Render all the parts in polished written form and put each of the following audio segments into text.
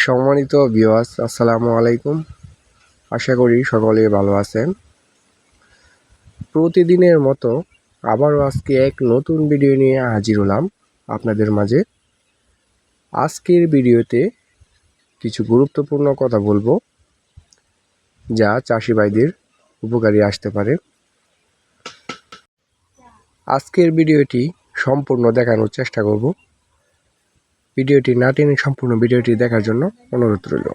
সম্মানিত ভিউয়ার্স, আসসালামু আলাইকুম। আশা করি সকলে ভালো আছেন। প্রতিদিনের মতো আবারও আজকে এক নতুন ভিডিও নিয়ে হাজির হলাম আপনাদের মাঝে। আজকের ভিডিওতে কিছু গুরুত্বপূর্ণ কথা বলবো, যা চাষি ভাইদের উপকারী আসতে পারে। আজকের ভিডিওটি সম্পূর্ণ দেখানোর চেষ্টা করব। ভিডিওটি না টেনে সম্পূর্ণ ভিডিওটি দেখার জন্য অনুরোধ রইল।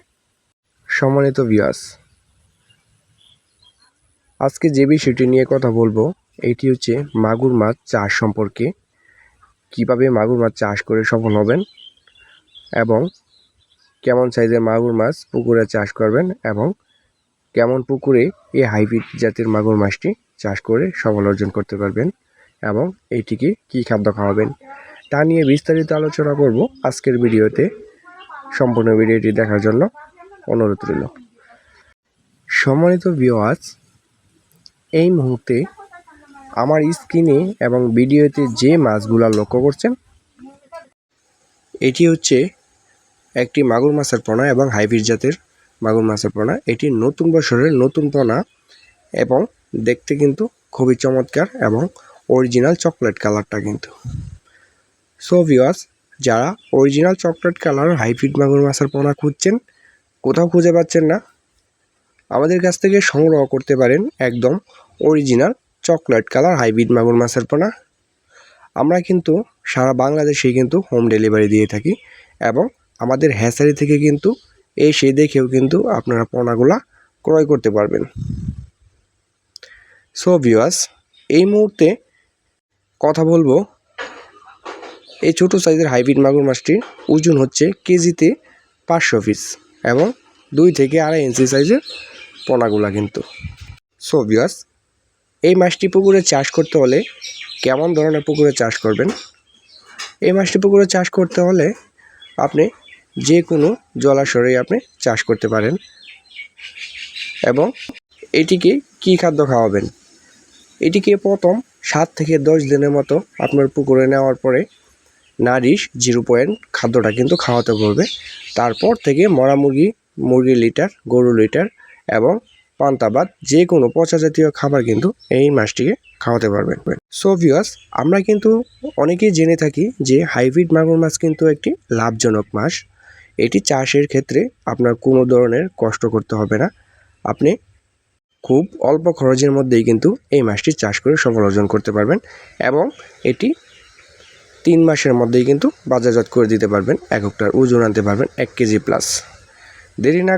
সম্মানিত ভিউয়ার্স, আজকে যে বিষয়টি নিয়ে কথা বলবো এটি হচ্ছে মাগুর মাছ চাষ সম্পর্কে। কিভাবে মাগুর মাছ চাষ করে সফল হবেন এবং কেমন সাইজের মাগুর মাছ পুকুরে চাষ করবেন এবং কেমন পুকুরে এই হাইব্রিড জাতের মাগুর মাছটি চাষ করে সফল অর্জন করতে পারবেন এবং এইটিকে কী খাদ্য খাওয়াবেন তা নিয়ে বিস্তারিত আলোচনা করব আজকের ভিডিওতে। সম্পূর্ণ ভিডিওটি দেখার জন্য অনুরোধ রইল। সম্মানিত ভিউয়ার্স, এই মুহূর্তে আমার স্ক্রিনে এবং ভিডিওতে যে মাছগুলো লক্ষ্য করছেন এটি হচ্ছে একটি মাগুর মাছের পোনা এবং হাইব্রিড জাতের মাগুর মাছের পোনা। এটি নতুন বছরের নতুন পোনা এবং দেখতে কিন্তু খুবই চমৎকার এবং অরিজিনাল চকলেট কালারটা কিন্তু। সো ভিউয়ার্স, যারা অরিজিনাল চকলেট কালার হাইব্রিড মাগুর মাছের পোনা খুঁজছেন, কোথাও খুঁজে পাচ্ছেন না, আমাদের কাছ থেকে সংগ্রহ করতে পারেন একদম অরিজিনাল চকলেট কালার হাইব্রিড মাগুর মাছের পোনা। আমরা কিন্তু সারা বাংলাদেশেই কিন্তু হোম ডেলিভারি দিয়ে থাকি এবং আমাদের হ্যাচারি থেকে কিন্তু এসে দেখেও কিন্তু আপনারা পোনাগুলা ক্রয় করতে পারবেন। সো ভিউয়ার্স, এই মুহূর্তে কথা বলবো এই ছোটো সাইজের হাইব্রিড মাগুর মাছটির ওজন হচ্ছে কেজিতে 500 পিস এবং 2 থেকে 2.5 ইঞ্চি সাইজের পোনাগুলা কিন্তু। সো ভিউয়ার্স, এই মাছটি পুকুরে চাষ করতে হলে কেমন ধরনের পুকুরে চাষ করবেন? এই মাছটি পুকুরে চাষ করতে হলে আপনি যে কোনো জলাশয়ে আপনি চাষ করতে পারেন এবং এটিকে কী খাদ্য খাওয়াবেন? এটিকে প্রথম 7 থেকে 10 দিনের মতো আপনার পুকুরে নেওয়ার পরে নারিশ 0.0 খাদ্যটা কিন্তু খাওয়াতে বলবে। তারপর থেকে মরা মুরগি লিটার, গরু লিটার এবং পান্তাবাদ যে কোনো পচা জাতীয় খাবার কিন্তু এই মাছটিকে খাওয়াতে পারবেন। সো ভিউয়ার্স, আমরা কিন্তু অনেকেই জেনে থাকি যে হাইব্রিড মাগুর মাছ কিন্তু একটি লাভজনক মাছ। এটি চাষের ক্ষেত্রে আপনার কোনো ধরনের কষ্ট করতে হবে না। আপনি খুব অল্প খরচের মধ্যেই কিন্তু এই মাছটি চাষ করে সফল অর্জন করতে পারবেন এবং এটি 3 মাসের মধ্যেই কিন্তু বাজারজাত করে দিতে পারবেন। এককটার ওজন আনতে পারবেন 1 কেজি প্লাস। দেরি না